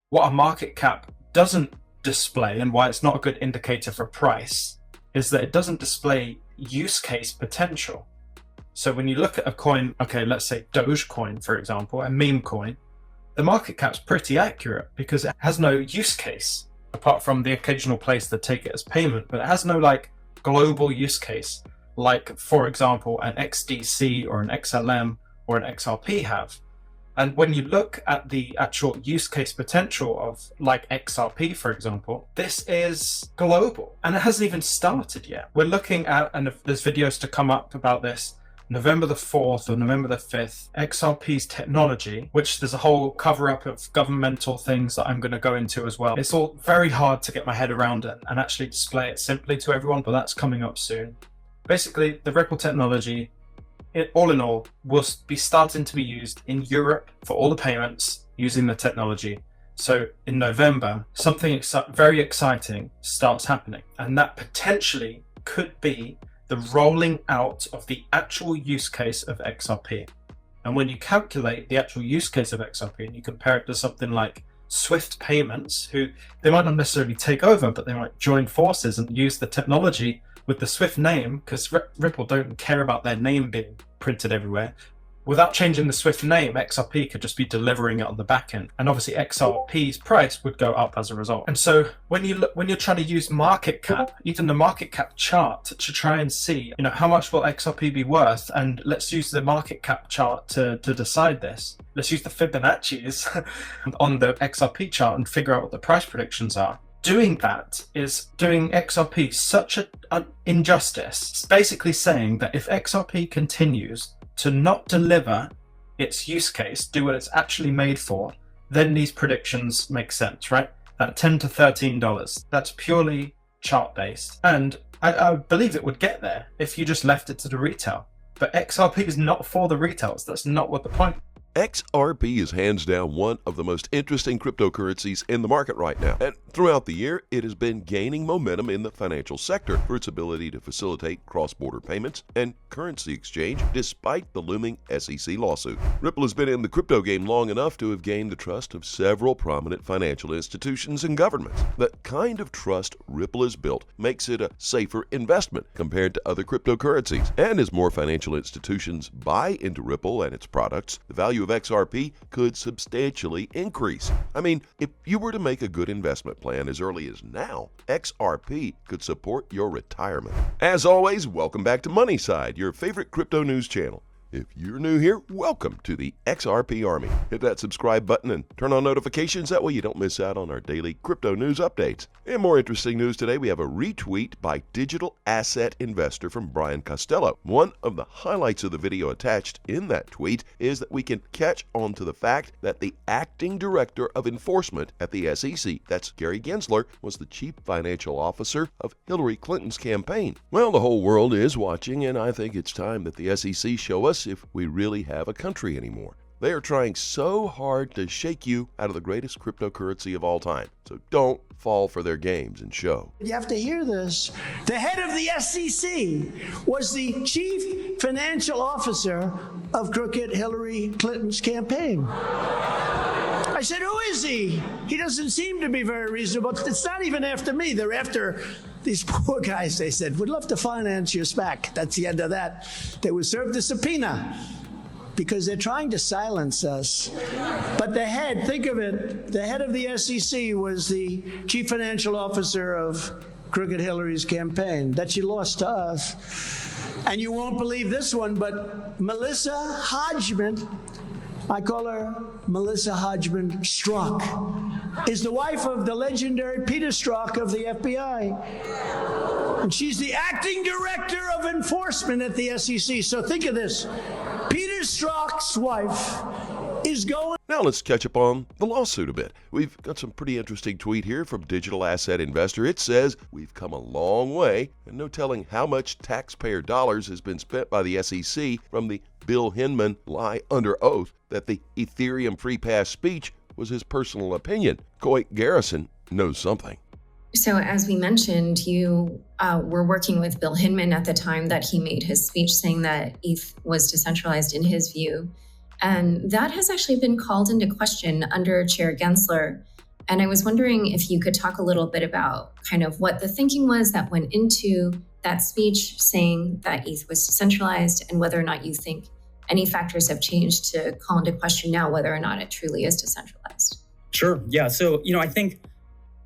What a market cap doesn't display, and why it's not a good indicator for price, is that it doesn't display use case potential. So when you look at a coin, okay, let's say Dogecoin, for example, a meme coin, the market cap's pretty accurate because it has no use case apart from the occasional place that take it as payment, but it has no like global use case like, for example, an XDC or an XLM or an XRP have. And when you look at the actual use case potential of like XRP, for example, this is global and it hasn't even started yet. We're looking at, and there's videos to come up about this, November the 4th or November the 5th, XRP's technology, which there's a whole cover up of governmental things that I'm going to go into as well. It's all very hard to get my head around it and actually display it simply to everyone, but that's coming up soon. Basically, the Ripple technology, all in all, will be starting to be used in Europe for all the payments using the technology. So in November, something very exciting starts happening, and that potentially could be the rolling out of the actual use case of XRP. And when you calculate the actual use case of XRP and you compare it to something like Swift payments, who they might not necessarily take over, but they might join forces and use the technology with the Swift name, because Ripple don't care about their name being printed everywhere. Without changing the Swift name, XRP could just be delivering it on the back end, and obviously XRP's price would go up as a result. And so when you're trying to use market cap, even the market cap chart, to try and see, how much will XRP be worth, and let's use the market cap chart to decide this. Let's use the Fibonacci's on the XRP chart and figure out what the price predictions are. Doing that is doing XRP such an injustice. It's basically saying that if XRP continues to not deliver its use case, do what it's actually made for, then these predictions make sense, right? That $10 to $13, that's purely chart based. And I believe it would get there if you just left it to the retail. But XRP is not for the retails. That's not what the point. XRP is hands down one of the most interesting cryptocurrencies in the market right now. And throughout the year, it has been gaining momentum in the financial sector for its ability to facilitate cross-border payments and currency exchange despite the looming SEC lawsuit. Ripple has been in the crypto game long enough to have gained the trust of several prominent financial institutions and governments. The kind of trust Ripple has built makes it a safer investment compared to other cryptocurrencies. And as more financial institutions buy into Ripple and its products, the value of XRP could substantially increase. I mean, if you were to make a good investment plan as early as now, XRP could support your retirement. As always, welcome back to Money Side, your favorite crypto news channel. If you're new here, welcome to the XRP Army. Hit that subscribe button and turn on notifications. That way you don't miss out on our daily crypto news updates. In more interesting news today, we have a retweet by digital asset investor from Brian Costello. One of the highlights of the video attached in that tweet is that we can catch on to the fact that the acting director of enforcement at the SEC, that's Gary Gensler, was the chief financial officer of Hillary Clinton's campaign. Well, the whole world is watching, and I think it's time that the SEC show us if we really have a country anymore. They are trying so hard to shake you out of the greatest cryptocurrency of all time. So don't fall for their games and show. You have to hear this. The head of the SEC was the chief financial officer of crooked Hillary Clinton's campaign. I said, who is he? He doesn't seem to be very reasonable. It's not even after me. They're after these poor guys. They said, we'd love to finance your SPAC. That's the end of that. They were served a subpoena because they're trying to silence us. But the head, think of it, the head of the SEC was the chief financial officer of crooked Hillary's campaign that she lost to us. And you won't believe this one, but Melissa Hodgman, I call her Melissa Hodgman Strzok, is the wife of the legendary Peter Strzok of the FBI. And she's the acting director of enforcement at the SEC. So think of this. Peter Strzok's wife is going... Now let's catch up on the lawsuit a bit. We've got some pretty interesting tweet here from Digital Asset Investor. It says, we've come a long way, and no telling how much taxpayer dollars has been spent by the SEC from the Bill Hinman lie under oath that the Ethereum free pass speech was his personal opinion. Coit Garrison knows something. So as we mentioned, you were working with Bill Hinman at the time that he made his speech saying that ETH was decentralized in his view. And that has actually been called into question under Chair Gensler. And I was wondering if you could talk a little bit about kind of what the thinking was that went into that speech saying that ETH was decentralized, and whether or not you think any factors have changed to call into question now whether or not it truly is decentralized. Sure. Yeah. So, I think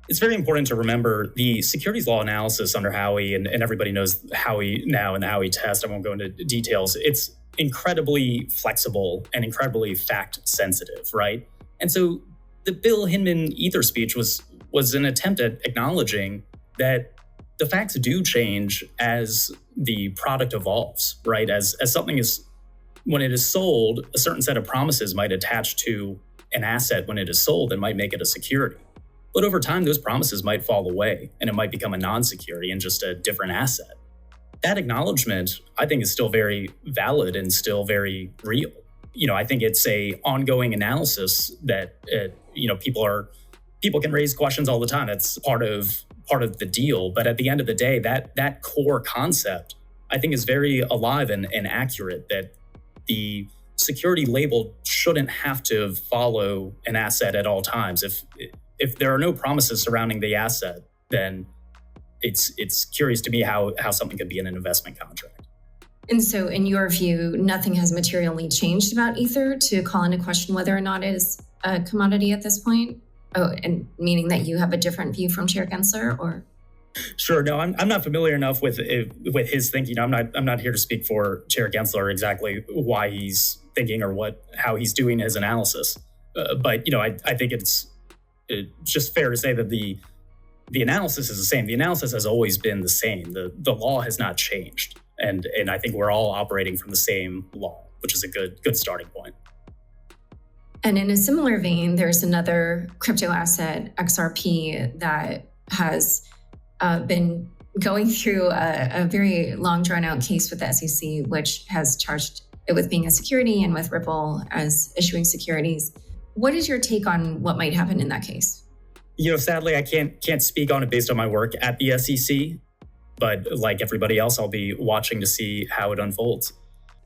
it's very important to remember the securities law analysis under Howey, and everybody knows Howey now and the Howey test. I won't go into details. It's incredibly flexible and incredibly fact sensitive, right? And so the Bill Hinman Ether speech was an attempt at acknowledging that the facts do change as the product evolves, right? As something is, when it is sold, a certain set of promises might attach to an asset when it is sold and might make it a security. But over time, those promises might fall away and it might become a non-security and just a different asset. That acknowledgement, I think, is still very valid and still very real. I think it's a ongoing analysis that, people can raise questions all the time. That's part of the deal. But at the end of the day, that core concept, I think, is very alive and accurate, that the security label shouldn't have to follow an asset at all times. If there are no promises surrounding the asset, then it's curious to me how something could be in an investment contract. And so in your view, nothing has materially changed about Ether to call into question whether or not it is a commodity at this point? Oh, and meaning that you have a different view from Chair Gensler, or? Sure. No, I'm not familiar enough with his thinking. I'm not here to speak for Chair Gensler exactly why he's thinking or how he's doing his analysis. But I think it's just fair to say that the analysis is the same. The analysis has always been the same. The law has not changed, and I think we're all operating from the same law, which is a good starting point. And in a similar vein, there's another crypto asset, XRP, that has been going through a very long, drawn-out case with the SEC, which has charged it with being a security and with Ripple as issuing securities. What is your take on what might happen in that case? Sadly, I can't speak on it based on my work at the SEC, but like everybody else, I'll be watching to see how it unfolds.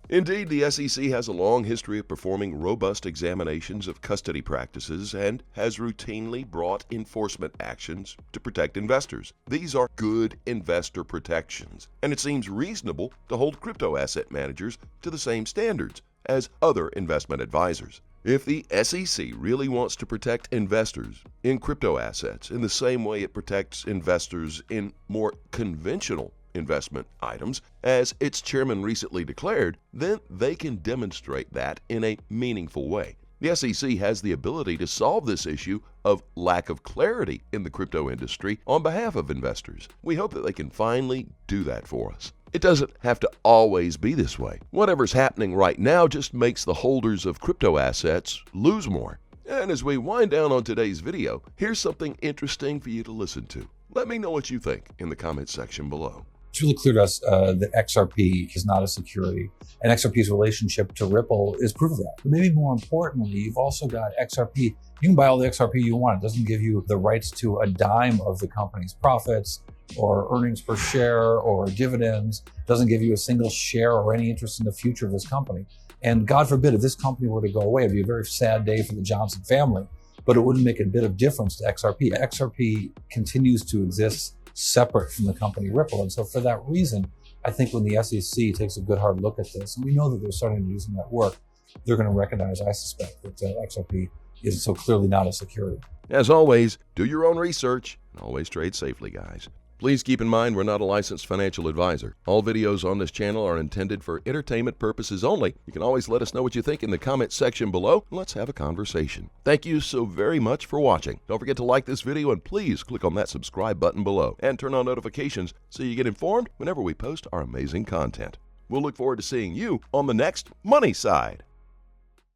Indeed, the SEC has a long history of performing robust examinations of custody practices and has routinely brought enforcement actions to protect investors. These are good investor protections, and it seems reasonable to hold crypto asset managers to the same standards as other investment advisors. If the SEC really wants to protect investors in crypto assets in the same way it protects investors in more conventional investment items, as its chairman recently declared, then they can demonstrate that in a meaningful way. The SEC has the ability to solve this issue of lack of clarity in the crypto industry on behalf of investors. We hope that they can finally do that for us. It doesn't have to always be this way. Whatever's happening right now just makes the holders of crypto assets lose more. And as we wind down on today's video, here's something interesting for you to listen to. Let me know what you think in the comments section below. It's really clear to us that XRP is not a security, and XRP's relationship to Ripple is proof of that. But maybe more importantly, you've also got XRP. You can buy all the XRP you want. It doesn't give you the rights to a dime of the company's profits or earnings per share or dividends. It doesn't give you a single share or any interest in the future of this company. And God forbid, if this company were to go away, it'd be a very sad day for the Johnson family, but it wouldn't make a bit of difference to XRP. XRP continues to exist separate from the company Ripple. And so for that reason, I think when the SEC takes a good hard look at this, and we know that they're starting to do some of that work, they're going to recognize, I suspect, that XRP is so clearly not a security. As always, do your own research and always trade safely, guys. Please keep in mind we're not a licensed financial advisor. All videos on this channel are intended for entertainment purposes only. You can always let us know what you think in the comments section below, and let's have a conversation. Thank you so very much for watching. Don't forget to like this video, and please click on that subscribe button below and turn on notifications so you get informed whenever we post our amazing content. We'll look forward to seeing you on the next Money Side.